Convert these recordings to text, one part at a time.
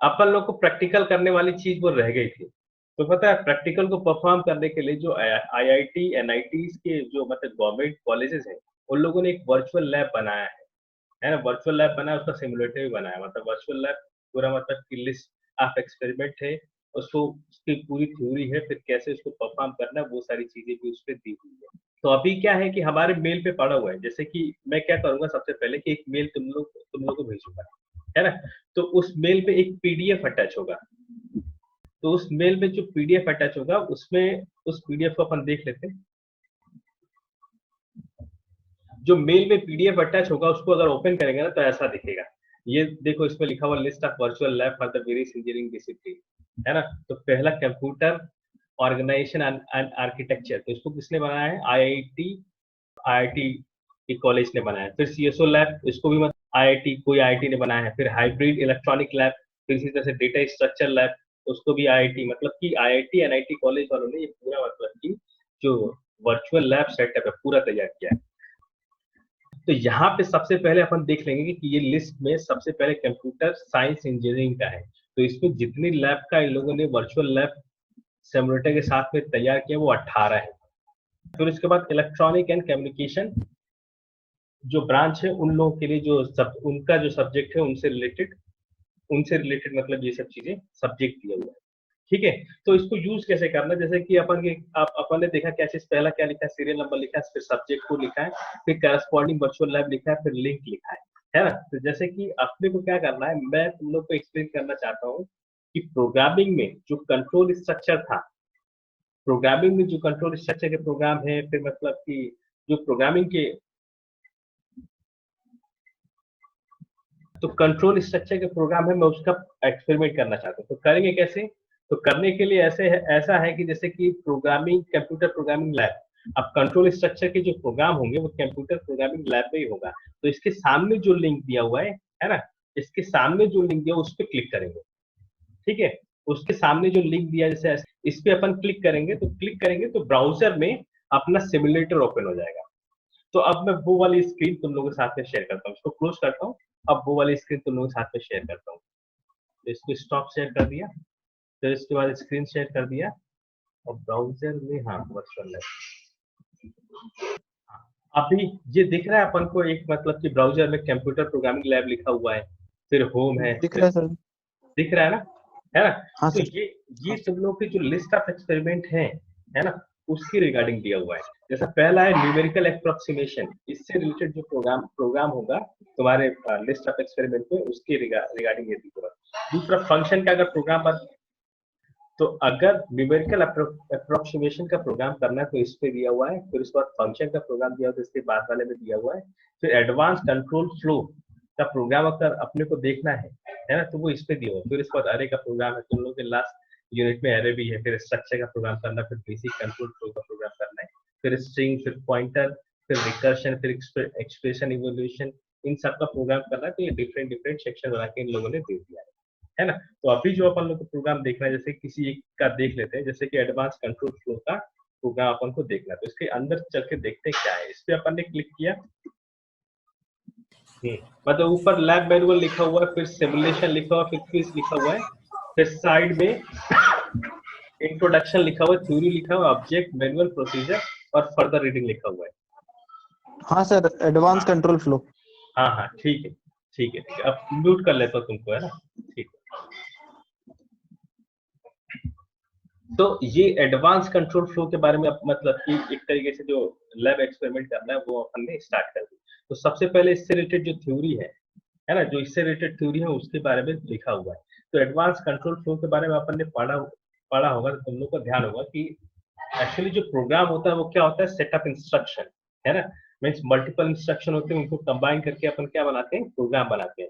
अपन लोग को प्रैक्टिकल करने वाली चीज वो रह गई थी। तो पता है प्रैक्टिकल को परफॉर्म करने के लिए जो आईआईटी एनआईटीज के जो मतलब गवर्नमेंट कॉलेजेस हैं, उन लोगों ने एक वर्चुअल लैब बनाया है ना, वर्चुअल लैब बनाया, उसका सिमुलेटर भी बनाया, मतलब वर्चुअल लैब पूरा मतलब की लिस्ट ऑफ एक्सपेरिमेंट है, उसको उसकी पूरी थ्योरी है, फिर कैसे उसको परफॉर्म करना है वो सारी चीजें भी उस पर दी हुई है। तो अभी क्या है कि हमारे मेल पे पड़ा हुआ है, जैसे कि मैं क्या करूंगा सबसे पहले कि एक मेल तुम लोग को भेजूंगा, है ना। तो उस मेल पे एक पीडीएफ अटैच होगा, तो उस मेल में जो पीडीएफ अटैच होगा उसमें उस पीडीएफ को अपन देख लेते हैं। जो मेल में पीडीएफ अटैच होगा उसको अगर ओपन करेंगे ना तो ऐसा दिखेगा। ये देखो इसमें लिखा हुआ list of virtual lab for the various engineering discipline, है ना। तो पहला कंप्यूटर ऑर्गेनाइजेशन एंड आर्किटेक्चर, तो इसको किसने बनाया है? आईआईटी, आईआईटी के कॉलेज ने बनाया है। फिर सीएसओ लैब, इसको भी आईआईटी, कोई आईआईटी ने बनाया है। फिर हाइब्रिड इलेक्ट्रॉनिक लैब, फिर इसी तरह से डेटा स्ट्रक्चर लैब, उसको भी आईआईटी, मतलब कि आईआईटी एनआईटी कॉलेज वालों ने ये पूरा मतलब कि जो वर्चुअल लैब सेटअप है पूरा तैयार किया है। तो यहाँ पे सबसे पहले अपन देख लेंगे कि ये लिस्ट में सबसे पहले कंप्यूटर साइंस इंजीनियरिंग का है। तो इसमें जितनी लैब का इन लोगों ने वर्चुअल लैब सिमुलेटर के साथ में तैयार किया वो 18 है। फिर उसके बाद इलेक्ट्रॉनिक एंड कम्युनिकेशन जो ब्रांच है उन लोगों के लिए जो उनका जो सब्जेक्ट है उनसे रिलेटेड मतलब ये सब चीजें सब्जेक्ट दिया हुआ है। ठीक है। तो इसको यूज कैसे करना, जैसे कि अपन ने देखा कैसे पहला क्या लिखा है, सीरियल नंबर लिखा है, फिर सब्जेक्ट को लिखा है, फिर करस्पॉन्डिंग वर्चुअल लैब लिखा है, फिर लिंक लिखा है ना। तो जैसे कि अपने को क्या करना है, मैं तुम लोग को एक्सप्लेन करना चाहता हूँ कि प्रोग्रामिंग में जो कंट्रोल स्ट्रक्चर था, प्रोग्रामिंग में जो कंट्रोल स्ट्रक्चर के प्रोग्राम है, फिर मतलब कि जो प्रोग्रामिंग के तो कंट्रोल स्ट्रक्चर के प्रोग्राम है, मैं उसका एक्सपेरिमेंट करना चाहता हूँ। तो करेंगे कैसे? तो करने के लिए ऐसा है कि जैसे कि प्रोग्रामिंग, कंप्यूटर प्रोग्रामिंग लैब, अब कंट्रोल स्ट्रक्चर के जो प्रोग्राम होंगे वो कंप्यूटर प्रोग्रामिंग लैब में ही होगा। तो इसके सामने जो लिंक दिया हुआ है ना, इसके सामने जो लिंक दिया उस पर क्लिक करेंगे। ठीक है। उसके सामने जो लिंक दिया जैसे इस पे अपन क्लिक करेंगे तो ब्राउजर में अपना सिमुलेटर ओपन हो जाएगा। तो अब मैं वो वाली स्क्रीन तुम लोगों के साथ में शेयर करता हूँ, इसको क्लोज करता हूँ। अब वो वाली स्क्रीन तुम लोगों के साथ में शेयर करता हूँ। तो इसको स्टॉप शेयर कर दिया, फिर इसके बाद स्क्रीन शेयर कर दिया, और ब्राउजर में हाँ वर्चुअल लैब, अभी ये दिख रहा है अपन को एक मतलब कि ब्राउजर में कंप्यूटर प्रोग्रामिंग लैब लिखा हुआ है, फिर होम है, दिख फिर रहा है सर। दिख रहा है ना, है ना। हाँ तो सर। ये सब लोग की जो लिस्ट ऑफ एक्सपेरिमेंट है ना, उसकी रिगार्डिंग दिया हुआ है। जैसा पहला है न्यूमेरिकल अप्रोक्सीमेशन, इससे रिलेटेड जो प्रोग्राम होगा तुम्हारे लिस्ट ऑफ एक्सपेरिमेंट में, उसकी रिगार्डिंग ये दिया हुआ है। दूसरा फंक्शन का अगर प्रोग्राम, तो अगर न्यूमेरिकल अप्रोक्सीमेशन का प्रोग्राम करना है तो इस पे दिया हुआ है, फिर उसके बाद फंक्शन का प्रोग्राम दिया हुआ है तो इसके बाद वाले में दिया हुआ है। फिर एडवांस कंट्रोल फ्लो का प्रोग्राम अगर अपने को देखना है ना, तो वो इस पे दिया हुआ है। फिर इसके बाद अरे का प्रोग्राम है, तुम लोग के लास्ट यूनिट में अरे भी है, फिर स्ट्रक्चर का प्रोग्राम करना, फिर बेसिक कंट्रोल फ्लो का प्रोग्राम करना है, फिर स्ट्रिंग, फिर पॉइंटर, फिर रिकर्शन, फिर एक्सप्रेशन इवोल्यूशन, इन सब का प्रोग्राम करना है। तो ये डिफरेंट डिफरेंट सेक्शन बना के इन लोगों ने दे दिया है ना। तो अभी जो अपन लोग को प्रोग्राम देखना है, जैसे किसी एक का देख लेते हैं, जैसे कि एडवांस कंट्रोल फ्लो का प्रोग्राम अपन को देखना है, तो इसके अंदर चल के देखते हैं क्या है। इस पे अपन ने क्लिक किया, मतलब ऊपर लैब मैनुअल लिखा हुआ है, फिर सिमुलेशन लिखा हुआ है, फिर क्विज लिखा हुआ है, फिर साइड में इंट्रोडक्शन लिखा हुआ है, थ्योरी लिखा हुआ है, ऑब्जेक्ट मैनुअल प्रोसीजर और फर्दर रीडिंग लिखा हुआ है। हाँ सर, एडवांस हाँ कंट्रोल फ्लो। हाँ हाँ, ठीक है ठीक है ठीक है, अब म्यूट कर लेता हूँ तुमको, है ना। ठीक है। तो ये एडवांस कंट्रोल फ्लो के बारे में मतलब कि एक तरीके से जो लैब एक्सपेरिमेंट करना है वो अपन ने स्टार्ट कर दी। तो सबसे पहले इससे रिलेटेड जो थ्योरी है ना, जो इससे रिलेटेड थ्योरी है उसके बारे में लिखा हुआ है। तो एडवांस कंट्रोल फ्लो के बारे में अपन ने पढ़ा होगा, तो तुम लोग को ध्यान होगा कि एक्चुअली जो प्रोग्राम होता है वो क्या होता है, सेटअप इंस्ट्रक्शन, है ना। मीन्स मल्टीपल इंस्ट्रक्शन होते हैं, उनको कंबाइन करके अपन क्या बनाते हैं, प्रोग्राम बनाते हैं।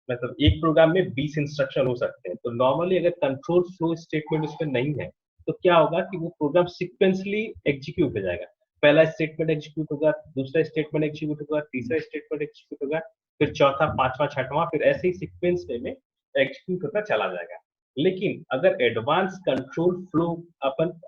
मतलब एक प्रोग्राम में 20 इंस्ट्रक्शन हो सकते हैं। तो नॉर्मली अगर कंट्रोल फ्लो स्टेटमेंट उसमें नहीं है तो क्या होगा कि वो प्रोग्राम सिक्वेंसली एग्जीक्यूट हो जाएगा। पहला स्टेटमेंट एग्जीक्यूट होगा, दूसरा स्टेटमेंट एग्जीक्यूट होगा, तीसरा स्टेटमेंट एग्जीक्यूट होगा, फिर चौथा, पांचवा, छठवां, फिर ऐसे ही सिक्वेंस में एग्जीक्यूट होता चला जाएगा। लेकिन अगर एडवांस कंट्रोल फ्लो अपन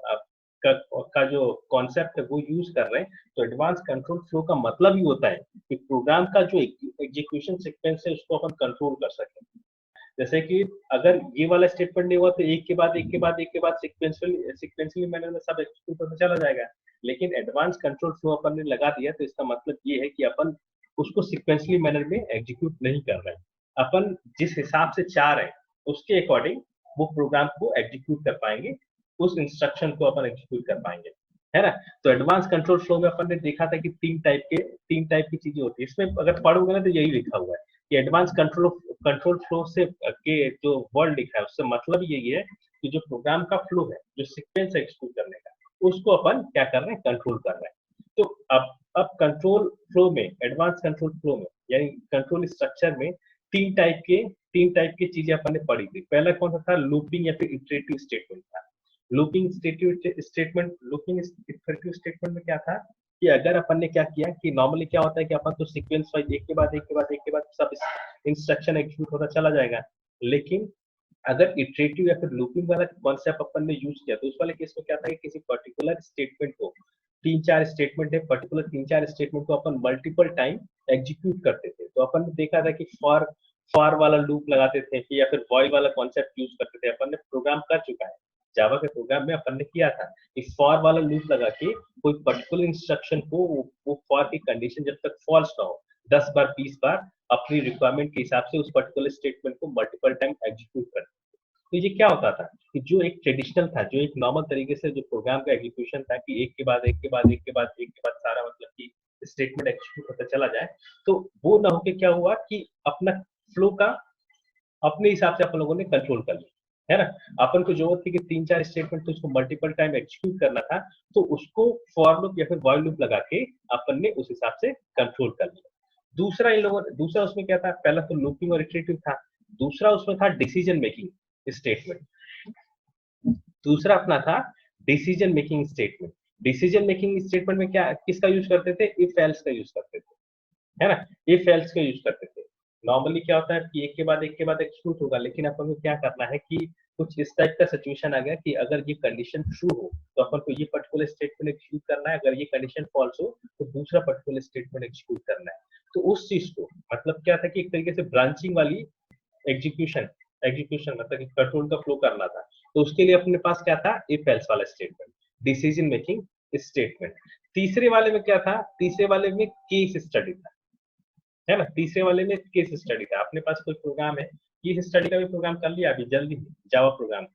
का जो कॉन्सेप्ट है वो यूज कर रहे हैं, तो एडवांस कंट्रोल फ्लो का मतलब ही होता है कि प्रोग्राम का जो एग्जीक्यूशन सीक्वेंस है उसको अपन कंट्रोल कर सकें। जैसे कि अगर ये वाला स्टेटमेंट नहीं हुआ तो एक के बाद एक के बाद एक के बाद सिक्वेंशियली मैनर में सब एग्जीक्यूट होता चला जाएगा। लेकिन एडवांस कंट्रोल फ्लो अपन ने लगा दिया तो इसका मतलब ये है कि अपन उसको सिक्वेंशियली मैनर में एग्जीक्यूट नहीं कर रहे हैं। अपन जिस हिसाब से चाह रहे हैं उसके अकॉर्डिंग वो प्रोग्राम को एग्जीक्यूट कर पाएंगे, उस इंस्ट्रक्शन को अपन एग्जीक्यूट कर पाएंगे, है ना। तो एडवांस कंट्रोल फ्लो में अपन ने देखा था कि तीन टाइप की चीजें होती है। इसमें अगर पढ़ोगे ना तो यही लिखा हुआ है कि एडवांस कंट्रोल फ्लो से के जो वर्ड लिखा है उससे मतलब यही है कि जो प्रोग्राम का फ्लो है, जो सीक्वेंस एग्जीक्यूट करने का, उसको अपन क्या कर रहे हैं, कंट्रोल कर रहे हैं। तो अब कंट्रोल फ्लो में, एडवांस कंट्रोल फ्लो में यानी कंट्रोल स्ट्रक्चर में तीन टाइप की चीजें अपन ने पढ़ी थी। पहला कौन सा था, लूपिंग या फिर इटरेटिव स्टेटमेंट था। लूपिंग इटरेटिव स्टेटमेंट में क्या था कि अगर अपन ने क्या किया कि नॉर्मली क्या होता है कि अपन तो सीक्वेंस वाइज एक के बाद एक के बाद एक के बाद सब इंस्ट्रक्शन एग्जीक्यूट होता चला जाएगा। लेकिन अगर इटरेटिव या फिर लूपिंग वाला कॉन्सेप्ट अपन ने यूज किया तो उस वाले केस में क्या था कि किसी पर्टिकुलर स्टेटमेंट को, तीन चार स्टेटमेंट है, पर्टिकुलर तीन चार स्टेटमेंट को अपन मल्टीपल टाइम एग्जीक्यूट करते थे। तो अपन ने देखा था कि फॉर वाला लूप लगाते थे या फिर व्हाइल वाला कॉन्सेप्ट यूज करते थे। अपन ने प्रोग्राम कर चुका है जावा के प्रोग्राम में, अपन ने किया था इस फॉर वाला लूप लगा के कोई पर्टिकुलर इंस्ट्रक्शन को वो फॉर की कंडीशन जब तक फॉल्स ना हो 10 बार 20 बार अपनी रिक्वायरमेंट के हिसाब से उस पर्टिकुलर स्टेटमेंट को मल्टीपल टाइम एग्जीक्यूट करते। तो ये क्या होता था कि जो एक ट्रेडिशनल था, जो एक नॉर्मल तरीके से जो प्रोग्राम का एग्जीक्यूशन था कि एक के बाद एक के बाद एक के बाद एक के बाद सारा मतलब कि स्टेटमेंट एग्जीक्यूट होता चला जाए, तो वो ना होके क्या हुआ कि अपना फ्लो का अपने हिसाब से अपन लोगों ने कंट्रोल कर लिया, है ना। अपन को जरूरत थी कि तीन चार स्टेटमेंट तो उसको मल्टीपल टाइम एग्जीक्यूट करना था, तो उसको फॉर लूप या फिर व्हाइल लूप लगा के अपन ने उस हिसाब से कंट्रोल कर लिया। दूसरा उसमें क्या था, पहला तो लूपिंग और इटरेटिव था, दूसरा उसमें था डिसीजन मेकिंग स्टेटमेंट। दूसरा अपना था decision making statement. Decision making statement में क्या किसका यूज करते थे, इफ एल्स का यूज करते थे, है ना। इफ एल्स का यूज करते थे। नॉर्मली क्या होता है कि एक के बाद एग्जीक्यूट होगा, लेकिन अपन को क्या करना है कि कुछ इस टाइप का सिचुएशन आ गया कि अगर ये कंडीशन ट्रू हो तो अपन को ये पर्टिकुलर स्टेटमेंट एग्जीक्यूट करना है, अगर ये कंडीशन फॉल्स हो तो दूसरा पर्टिकुलर स्टेटमेंट एग्जीक्यूट करना है। तो उस चीज को मतलब क्या था कि एक तरीके से ब्रांचिंग वाली एग्जीक्यूशन एग्जीक्यूशन मतलब कि कंट्रोल का फ्लो करना था। तो उसके लिए अपने पास क्या था, इफ एल्स वाला स्टेटमेंट, डिसीजन मेकिंग स्टेटमेंट। तीसरे वाले में क्या था, तीसरे वाले में केस स्टडी था, है ना। तीसरे वाले में केस स्टडी था। अपने पास कोई प्रोग्राम है, केस स्टडी का भी प्रोग्राम कर लिया अभी जल्दी, जावा प्रोग्राम में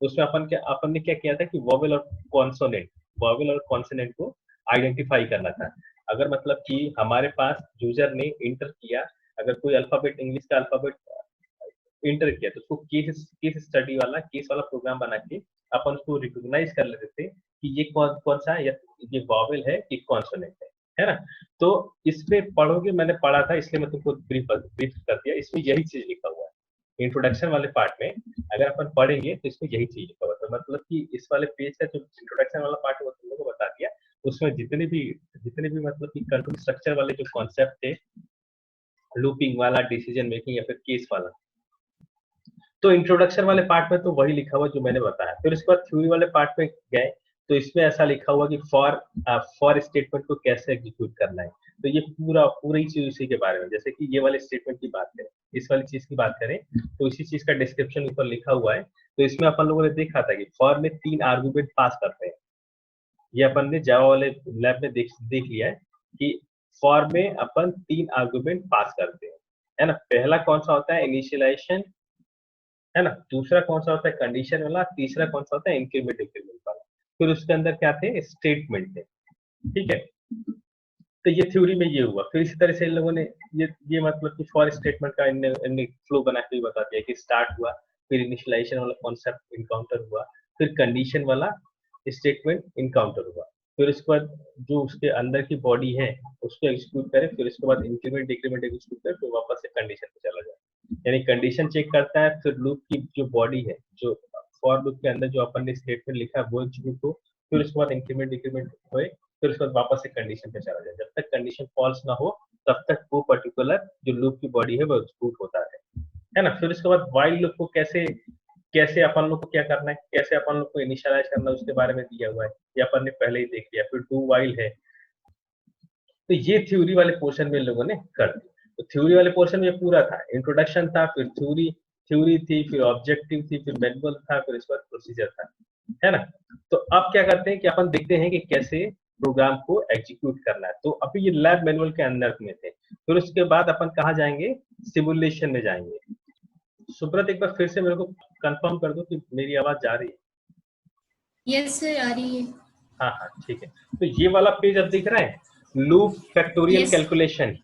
उसमें अपन ने क्या किया था कि वॉवेल और कॉन्सोनेंट को आइडेंटिफाई करना था। अगर मतलब कि हमारे पास यूजर ने इंटर किया, अगर कोई अल्फाबेट इंग्लिश का अल्फाबेट इंटर किया तो उसको केस वाला प्रोग्राम बना के अपन उसको रिकॉग्नाइज कर लेते थे कि ये कौन कौन सा है, ये वॉवेल है कि कॉन्सोनेंट है ना। तो इसमें पढ़ोगे, मैंने पढ़ा था इसलिए मैं तुमको ब्रीफ कर दिया। इसमें यही चीज लिखा हुआ है इंट्रोडक्शन वाले पार्ट में। अगर अपन पढ़ेंगे तो इसमें यही चीज लिखा हुआ है। तो मतलब कि इस वाले पेज का जो इंट्रोडक्शन वाला पार्ट है वो तुम लोगों को बता दिया। उसमें जितने भी मतलब कि कंट्रोल स्ट्रक्चर वाले जो कॉन्सेप्ट थे, लूपिंग वाला, डिसीजन मेकिंग या फिर केस वाला, तो इंट्रोडक्शन वाले पार्ट में तो वही लिखा हुआ जो मैंने बताया। फिर उसके बाद थ्योरी वाले पार्ट में गए तो इसमें ऐसा लिखा हुआ कि फॉर स्टेटमेंट को कैसे एग्जीक्यूट करना है। तो ये पूरी चीज उसी के बारे में, जैसे कि ये वाले स्टेटमेंट की बात करें, इस वाली चीज की बात करें तो इसी चीज का डिस्क्रिप्शन ऊपर लिखा हुआ है। तो इसमें अपन लोगों ने देखा था कि फॉर में 3 आर्गुमेंट पास करते हैं। ये अपन ने जावा वाले लैब में देख लिया है कि फॉर में अपन 3 आर्गुमेंट पास करते हैं, है ना। पहला कौन सा होता है, इनिशियलाइजेशन, है ना। दूसरा कौन सा होता है, कंडीशन वाला। तीसरा कौन सा होता है, इंक्रीमेंट डिक्रीमेंट वाला। फिर उसके अंदर क्या थे, स्टेटमेंट थे, ठीक है। तो ये थ्योरी में ये हुआ। फिर इसी तरह से इन लोगों ने ये मतलब कि फॉर स्टेटमेंट का इनने फ्लो बना के बता दिया कि स्टार्ट हुआ, फिर इनिशियलाइजेशन वाला कॉन्सेप्ट इनकाउंटर हुआ, फिर कंडीशन वाला स्टेटमेंट इनकाउंटर हुआ, फिर उसके बाद जो उसके अंदर की बॉडी है उसको एग्जीक्यूट करे, फिर उसके बाद इंक्रीमेंट डिक्रीमेंट एग्जीक्यूट करे, फिर वापस से कंडीशन पे चला जाए। यानी कंडीशन चेक करता है, फिर लूप की जो बॉडी है, जो फॉर लूप के अंदर जो अपन ने स्टेटमेंट लिखा है वो एग्जीक्यूट हो, फिर उसके बाद इंक्रीमेंट डिक्रीमेंट होए, फिर उसके बाद वापस से कंडीशन पे चला जाए। जब तक कंडीशन फॉल्स ना हो तब तक वो पर्टिकुलर जो लूप की बॉडी है वो एग्जीक्यूट होता है ना। फिर उसके बाद व्हाइल लूप को कैसे कैसे अपन लोग को क्या करना है, कैसे अपन लोग को इनिशियलाइज करना है उसके बारे में दिया हुआ है, ये अपन ने पहले ही देख लिया। फिर डू व्हाइल है। तो ये थ्योरी वाले पोर्शन में इन लोगों ने कर दिया। तो थ्योरी वाले पोर्शन में पूरा था, इंट्रोडक्शन था, फिर थ्योरी थी, फिर ऑब्जेक्टिव थी, फिर मैनुअल था, फिर इसके बाद प्रोसीजर था, है ना। तो अब क्या करते हैं कि अपन देखते हैं कि कैसे प्रोग्राम को एग्जीक्यूट करना है। तो अभी ये लैब मैनुअल के अंदर में थे, फिर उसके बाद अपन कहाँ जाएंगे, सिमुलेशन में जाएंगे। सुब्रत एक बार फिर से मेरे को कंफर्म कर दो कि मेरी आवाज जा रही है। यस सर, आ रही है। हाँ हाँ ठीक है। तो ये वाला पेज अब दिख रहा है, loop factorial calculation.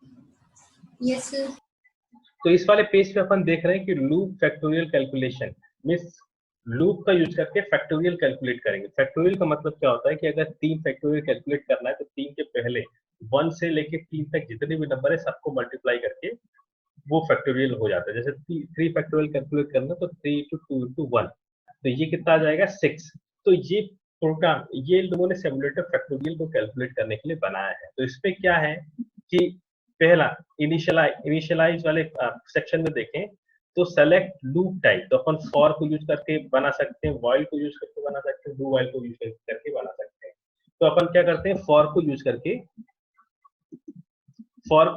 Yes sir. तो इस वाले पेज पे अपन देख रहे हैं कि loop factorial calculation means loop का यूज करके फैक्टोरियल कैलकुलेट करेंगे। फैक्टोरियल का मतलब क्या होता है कि अगर 3 फैक्टोरियल कैलकुलेट करना है तो 3 के पहले 1 से लेके 3 तक जितने भी नंबर है सबको मल्टीप्लाई करके वो फैक्टोरियल हो जाता है। जैसे 3 फैक्टोरियल कैलकुलेट करना तो 3 into 2 into 1, तो ये कितना आ जाएगा 6। तो ये प्रोग्राम ये लोगों ने सिमुलेटर फैक्टोरियल को कैलकुलेट करने के लिए बनाया है। तो इसमें क्या है कि पहला इनिशियलाइज वाले सेक्शन में देखें तो सेलेक्ट लूप टाइप, तो अपन फॉर को यूज करके बना सकते हैं, व्हाइल को यूज करके बना सकते हैं, डू व्हाइल को यूज करके बना सकते हैं। तो अपन क्या करते हैं, फॉर को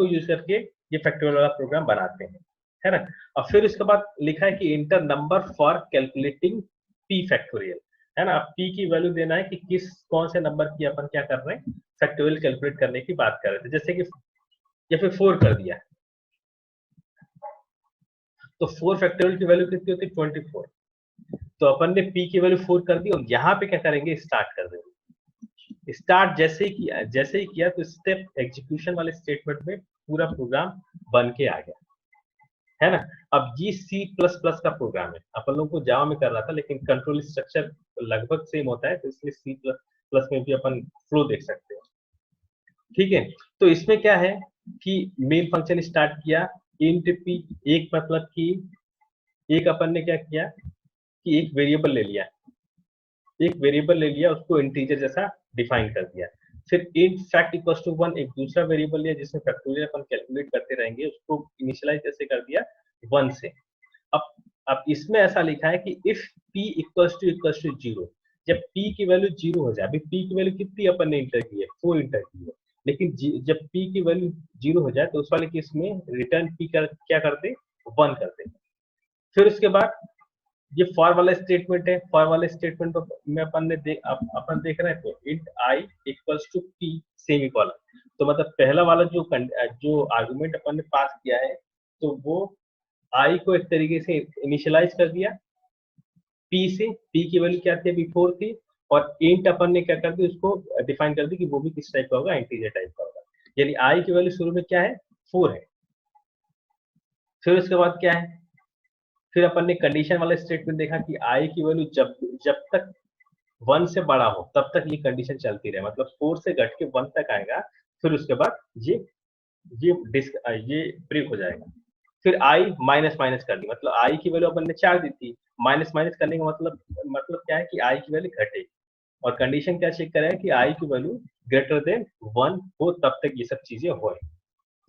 यूज करके ये फैक्टोरियल वाला प्रोग्राम बनाते हैं, है ना। और फिर उसके बाद लिखा है कि inter number for calculating P factorial, है ना। अब पी की वैल्यू देना है कि कौन से नंबर की अपन क्या कर रहे हैं, फैक्टोरियल कैलकुलेट करने की बात कर रहे थे। जैसे कि या फिर 4 कर दिया, तो 4 फैक्टोरियल की वैल्यू कितनी होती है 24। तो अपन ने p की वैल्यू 4 कर दी और यहाँ पे क्या करेंगे, स्टार्ट कर देंगे। स्टार्ट जैसे ही किया तो स्टेप एग्जीक्यूशन वाले स्टेटमेंट में पूरा प्रोग्राम बन के आ गया, है ना। अब ये C++ का प्रोग्राम है, अपन लोगों को जावा में कर रहा था लेकिन कंट्रोल स्ट्रक्चर लगभग सेम होता है, तो इसलिए C++ में भी अपन फ्लो देख सकते हैं, ठीक है। तो इसमें क्या है कि मेन फंक्शन स्टार्ट किया, इंट p, एक मतलब कि एक अपन ने क्या किया कि एक वेरिएबल ले लिया, उसको इंटीजर जैसा डिफाइन कर दिया। फिर इंट फैक्ट इक्वल्स टू 1, एक दूसरा वेरिएबल लिया जिसमें फैक्टोरियल अपन कैलकुलेट करते रहेंगे, उसको इनिशियलाइज जैसे कर दिया 1 से। अब इसमें ऐसा लिखा है कि इफ p इक्वल्स टू 0, जब p की वैल्यू 0 हो जाए, अभी p की वैल्यू कितनी अपन ने इंटर की है 4 इंटर की है, लेकिन जब p की वैल्यू 0 हो जाए तो उस वाले केस में रिटर्न p क्या करते 1 करते। फिर उसके बाद ये फॉर वाला स्टेटमेंट है, फॉर वाले स्टेटमेंट में अपन देख रहे हैं तो int i equals to p semicolon. तो मतलब पहला वाला जो आर्गुमेंट अपन ने पास किया है तो वो i को एक तरीके से इनिशियलाइज कर दिया p से, p की वैल्यू क्या थी अभी 4 थी, और इंट अपन ने क्या कर दी उसको डिफाइन कर दी कि वो भी किस टाइप का होगा, इंटीजर टाइप का होगा। यानी i की वैल्यू शुरू में क्या है 4 है। फिर उसके बाद क्या है, फिर अपन ने कंडीशन वाला स्टेटमेंट देखा कि i की वैल्यू जब तक 1 से बड़ा हो तब तक ये कंडीशन चलती रहे, मतलब 4 से घट के 1 तक आएगा, फिर उसके बाद ये ब्रेक हो जाएगा। फिर i माइनस माइनस कर दी, मतलब i की वैल्यू अपन ने 4 दी थी, माइनस माइनस करने का मतलब क्या है कि i की वैल्यू घटेगी, और कंडीशन क्या चेक करेगा कि i की वैल्यू ग्रेटर देन 1 हो तब तक ये सब चीजें होए।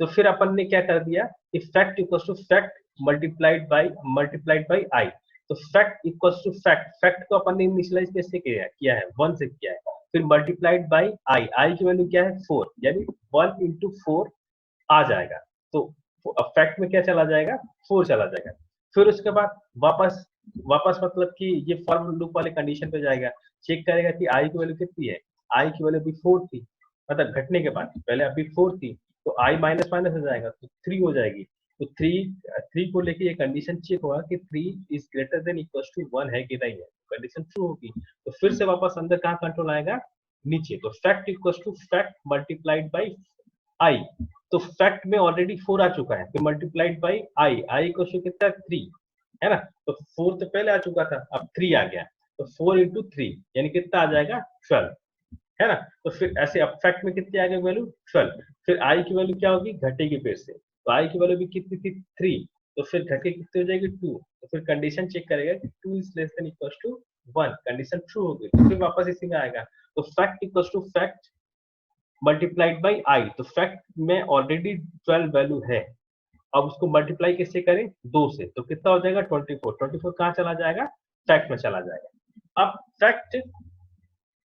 तो फिर अपन ने क्या कर दिया, if fact equals to fact multiplied by i, तो फैक्ट इक्वल्स टू फैक्ट को अपन ने इनिशियलाइज कैसे किया है 1 से किया है, फिर मल्टीप्लाइड बाय i की वैल्यू क्या है 4, यानी 1 into 4 आ जाएगा। तो फैक्ट में क्या चला जाएगा 4 चला जाएगा। फिर उसके बाद वापस मतलब कि ये फॉर लूप वाले कंडीशन पे जाएगा, चेक करेगा कि i की वैल्यू कितनी है, i की वैल्यू अभी 4 थी, मतलब घटने के बाद पहले अभी 4 थी, तो i माइनस माइनस हो जाएगा तो 3 हो जाएगी। तो 3 को लेके ये कंडीशन चेक होगा कि 3 is greater than equals to 1 है कि नहीं है, कंडीशन ट्रू होगी। तो फिर से वापस अंदर कहाँ कंट्रोल आएगा, नीचे। तो fact equals to fact multiplied by i, तो फैक्ट में ऑलरेडी 4 आ चुका है, तो multiplied by i equals to कितना 3, है ना। तो 4 तो पहले आ चुका था, अब 3 आ गया, तो 4 into 3 यानी कितना आ जाएगा 12, है ना। तो फिर ऐसे अब फैक्ट में कितनी आ गई वैल्यू 12, फिर i की वैल्यू क्या होगी घटेगी फिर से, तो i की वैल्यू भी कितनी थी 3, तो फिर घट के कितनी हो जाएगी 2, तो फिर कंडीशन चेक करेगा कि 2 is less than equals to 1, condition true हो गई, तो फिर वापस इसी में आएगा। तो fact equals to fact multiplied by i, तो फैक्ट में ऑलरेडी 12 वैल्यू है, अब उसको मल्टीप्लाई किससे करें 2 से, तो कितना हो जाएगा 24 कहाँ चला जाएगा फैक्ट में चला जाएगा। अब फैक्ट,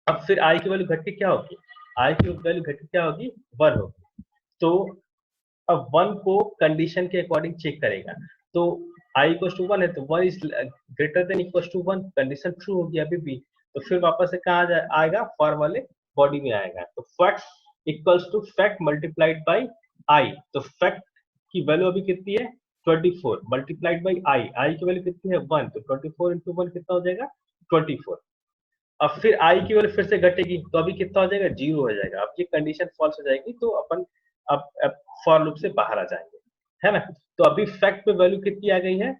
अब फिर i की वैल्यू घट के क्या होगी, i की वैल्यू घट के क्या होगी 1 होगी। तो अब 1 को कंडीशन के अकॉर्डिंग चेक करेगा, तो i इक्वल टू 1 है तो 1 is greater than equal to 1, condition true होगी अभी भी, तो फिर वापस से कहाँ आएगा, फॉर वाले बॉडी में आएगा। तो fact equals to fact multiplied by i, तो फैक्ट की वैल्यू अभी कितनी है 24 मल्टीप्लाइड बाई i की वैल्यू कितनी है 1, तो 24 इंटू 1 कितना हो जाएगा 24। अब फिर i की वैल्यू फिर से घटेगी तो अभी कितना हो जाएगा 0 हो जाएगा। अब ये कंडीशन फॉल्स हो जाएगी तो अपन अब फॉर लूप से बाहर आ जाएंगे, है ना। तो अभी फैक्ट पे वैल्यू कितनी आ गई है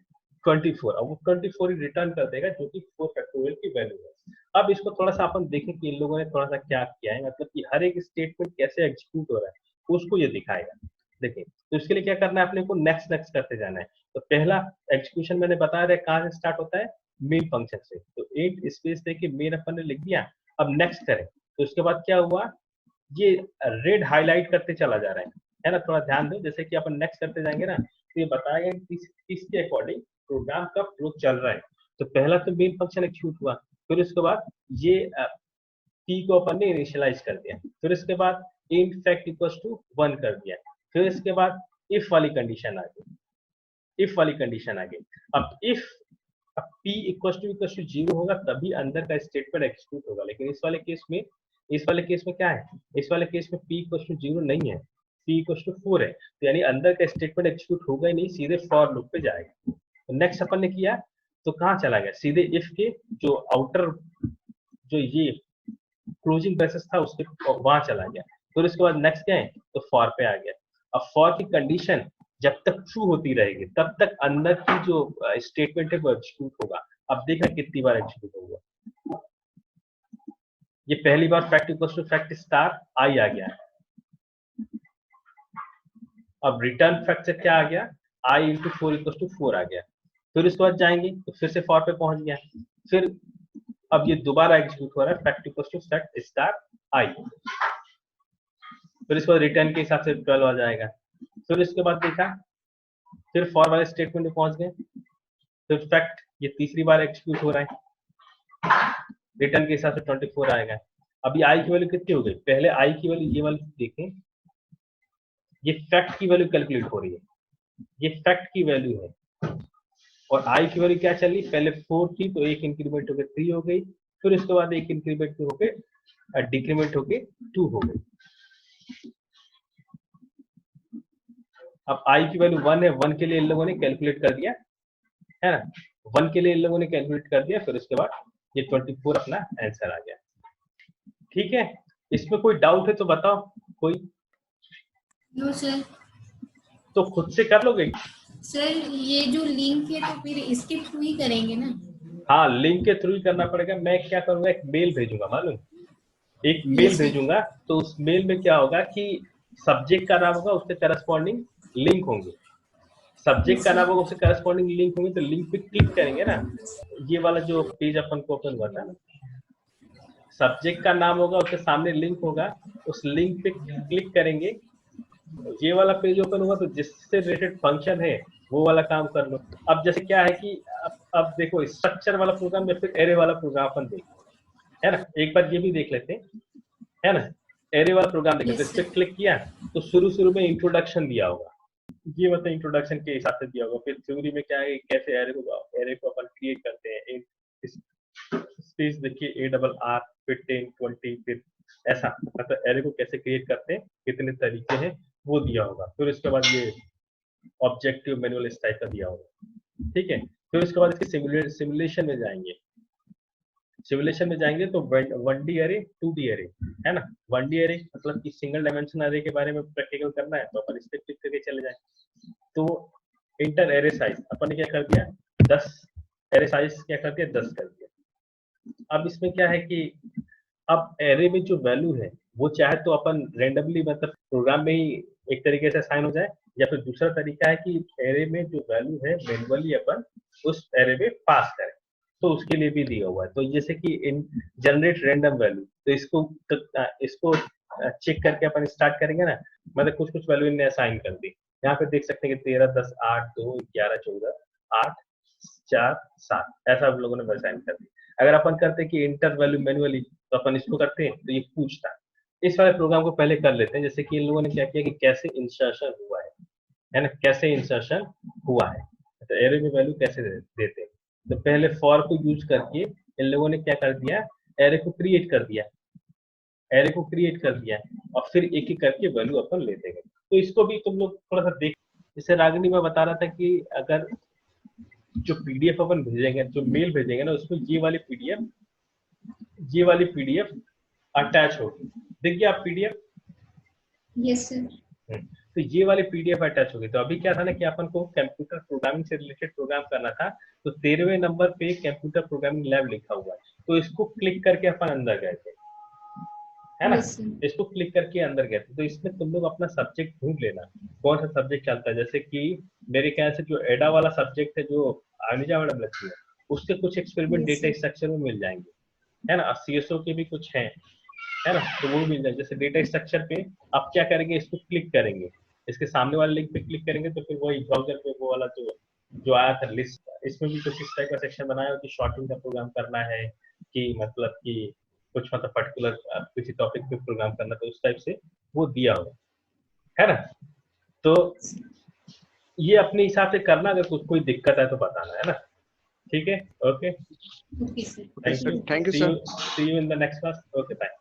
24, अब वो 24 ही रिटर्न कर देगा जो कि 4 फैक्टोरियल की वैल्यू है। अब इसको थोड़ा सा अपन देखें कि इन लोगों ने थोड़ा सा क्या किया है, मतलब कि हर एक स्टेटमेंट कैसे एग्जीक्यूट हो रहा है उसको ये दिखाएगा। देखिए तो इसके लिए क्या करना है अपने को, नेक्स्ट नेक्स्ट करते जाना है। तो पहला एग्जीक्यूशन मैंने बताया था कहाँ से स्टार्ट होता है, मेन फंक्शन से, तो 8 स्पेस देके मेन अपन ने लिख दिया। अब नेक्स्ट करें तो उसके बाद क्या हुआ, ये रेड हाईलाइट करते चला जा रहा है ना, थोड़ा ध्यान दो। जैसे कि अपन नेक्स्ट करते जाएंगे ना तो ये बताएगा कि किसके अकॉर्डिंग प्रोग्राम का फ्लो चल रहा है। तो पहला तो मेन फंक्शन एग्जीक्यूट हुआ, फिर उसके बाद ये p को अपन ने इनिशियलाइज कर दिया, फिर इसके बाद int fact equals to 1 कर दिया, फिर इसके बाद if वाली कंडीशन आ गई, if वाली कंडीशन आ गई। अब if p इक्वल टू 0 होगा तभी अंदर का स्टेटमेंट एग्जीक्यूट होगा, लेकिन इस वाले केस में क्या है, इस वाले केस में p इक्वल टू 0 नहीं है, p इक्वल टू 4 है, तो यानी अंदर का स्टेटमेंट एग्जीक्यूट होगा ही नहीं, सीधे फॉर लूप पे जाएगा। तो नेक्स्ट अपन ने किया तो कहाँ चला गया, सीधे इफ के जो आउटर जो ये क्लोजिंग ब्रेसेस था उसके वहां चला गया। फिर उसके बाद नेक्स्ट क्या है तो फॉर पे आ गया। अब फॉर की कंडीशन जब तक ट्रू होती रहेगी तब तक अंदर की जो स्टेटमेंट है वो एग्जीक्यूट होगा। अब देखना कितनी बार एग्जीक्यूट होगा। ये पहली बार fact equal to fact star I आ गया, अब रिटर्न फैक्ट से क्या आ गया आई इंटू 4 इक्वल टू 4 आ गया। फिर उसके बाद जाएंगे तो फिर से फॉर पे पहुंच गया, फिर अब ये दोबारा एग्जीक्यूट हो रहा है fact equal to fact star I, फिर इसके बाद रिटर्न के हिसाब से 12 आ जाएगा। फिर इसके बाद देखा फिर फॉर वाले स्टेटमेंट में पहुंच गए, फिर फैक्ट ये तीसरी बार एग्जीक्यूट हो रहा है, रिटर्न के हिसाब से 24 आएगा। अभी आई की वैल्यू कितनी हो गई, पहले आई की वैल्यू ये वाली देखें, ये फैक्ट की वैल्यू कैलकुलेट हो रही है, ये फैक्ट की वैल्यू है और आई की वैल्यू क्या चल रही, पहले 4 थी तो एक इंक्रीमेंट होकर 3 हो गई, फिर उसके बाद एक इंक्रीमेंट होकर डिक्रीमेंट होकर 2 हो गई। अब आई की वैल्यू 1 है, 1 के लिए इन लोगों ने कैलकुलेट कर दिया है ना, 1 के लिए इन लोगों ने कैलकुलेट कर दिया, फिर उसके बाद ये 24 अपना आंसर आ गया। ठीक है, इसमें कोई डाउट है तो बताओ कोई। No sir. तो खुद से कर लोगे सर ये जो लिंक है तो फिर इसके थ्रू ही करेंगे ना। हाँ लिंक के थ्रू ही करना पड़ेगा। मैं क्या करूंगा एक मेल भेजूंगा, मालूम एक मेल Yes, sir. भेजूंगा, तो उस मेल में क्या होगा कि सब्जेक्ट का नाम होगा उसके करस्पॉन्डिंग लिंक होंगे, सब्जेक्ट का नाम होगा उसके करस्पॉन्डिंग लिंक होंगे, तो लिंक पे क्लिक करेंगे ना, ये वाला जो पेज अपन को ओपन हुआ था, सब्जेक्ट का नाम होगा उसके सामने लिंक होगा, उस लिंक पे क्लिक करेंगे, ये वाला पेज ओपन हुआ, तो जिससे रिलेटेड फंक्शन है वो वाला काम कर लो। अब जैसे क्या है कि अब देखो स्ट्रक्चर वाला प्रोग्राम या फिर एरे वाला प्रोग्राम अपन देखें, है ना, एक बार ये भी देख लेते हैं, है ना। एरे वाला प्रोग्राम देखें, इस पे क्लिक किया तो शुरू में इंट्रोडक्शन दिया होगा, ये मतलब इंट्रोडक्शन के हिसाब से दिया होगा। फिर थ्योरी में क्या है कैसे एरे को अपन क्रिएट करते हैं, स्पेस देखिए ए डबल आर फिर 10 20 फिर ऐसा, मतलब एरे को कैसे क्रिएट करते हैं कितने तरीके हैं वो दिया होगा। फिर उसके बाद ये ऑब्जेक्टिव मैनुअल इस टाइप का दिया होगा, ठीक है। फिर उसके बाद इसके सिमुलेशन में जाएंगे, सिमुलेशन में जाएंगे तो 1D एरे 2D एरे, है ना। 1D एरे मतलब कि सिंगल डायमेंशन एरे के बारे में प्रैक्टिकल करना है तो अपन इस पे क्लिक करके चले जाए। तो इंटर एरे साइज अपन ने क्या कर दिया 10, एरे साइज क्या कर दिया 10 कर दिया। अब इसमें क्या है कि अब एरे में जो वैल्यू है वो चाहे तो अपन रेंडमली मतलब प्रोग्राम में ही एक तरीके से असाइन हो जाए, या फिर दूसरा तरीका है कि एरे में जो वैल्यू है मैनुअली अपन उस एरे में पास करें, तो उसके लिए भी दिया हुआ है। तो जैसे कि इन जनरेट रैंडम वैल्यू, तो इसको चेक करके अपन स्टार्ट करेंगे ना, मतलब कुछ वैल्यू इनने असाइन कर दी। यहाँ पे देख सकते हैं कि 13 10 8 2 11 14 8 4 7 ऐसा हम लोगों ने असाइन कर दी। अगर अपन करते कि इंटर वैल्यू मैनुअली तो अपन इसको करते हैं तो ये पूछता। इस वाले प्रोग्राम को पहले कर लेते हैं, जैसे कि इन लोगों ने क्या किया कि कैसे इंसर्शन हुआ है, है ना, कैसे इंसर्शन हुआ है, तो एरे में वैल्यू कैसे देते हैं। तो पहले फॉर को यूज करके इन लोगों ने क्या कर दिया, एरे को क्रिएट कर दिया, एरे को क्रिएट कर दिया और फिर एक एक करके वैल्यू अपन लेते गए। तो इसको भी तुम लोग थोड़ा सा देख, जैसे रागिनी मैं बता रहा था कि अगर जो पीडीएफ अपन भेजेंगे, जो मेल भेजेंगे ना, उसमें ये वाली पीडीएफ अटैच होगी, दिख गया आप पीडीएफ? Yes sir. तो ये वाली पीडीएफ अटैच होगी। तो अभी क्या था ना कि अपन को कंप्यूटर प्रोग्रामिंग से रिलेटेड प्रोग्राम करना था, तो 13वें नंबर पे कंप्यूटर प्रोग्रामिंग लैब लिखा हुआ है, तो इसको क्लिक करके अपन अंदर गए थे, है ना, Yes, sir. इसको क्लिक करके अंदर गए थे। तो इसमें तुम लोग अपना सब्जेक्ट ढूंढ लेना, कौन सा सब्जेक्ट चलता है। जैसे कि मेरे ख्याल से जो एडा वाला सब्जेक्ट है, जो अनिजा मैडम लगती है, उसके कुछ experiment Yes, data sir. Structure में मिल जाएंगे, है ना, सीएसओ के भी कुछ हैं, है ना, तो वो मिल जाए। जैसे डेटा स्ट्रक्चर पे आप क्या करेंगे, इसको क्लिक करेंगे, इसके सामने वाले लिंक पे क्लिक करेंगे, तो फिर वही ब्राउजर पे वो वाला जो जो आया था लिस्ट, इसमें भी कुछ इस टाइप का सेक्शन बनाया हो कि शॉर्टिंग का प्रोग्राम करना है, कि मतलब कि कुछ मतलब पर्टिकुलर किसी टॉपिक पे प्रोग्राम करना, तो उस टाइप से वो दिया हो, है ना। तो ये अपने हिसाब से करना, अगर कुछ कोई दिक्कत है तो बताना, है ना। ठीक है, okay, Okay, sir. Thank you, Thank you, see sir. You in the next class, okay bye.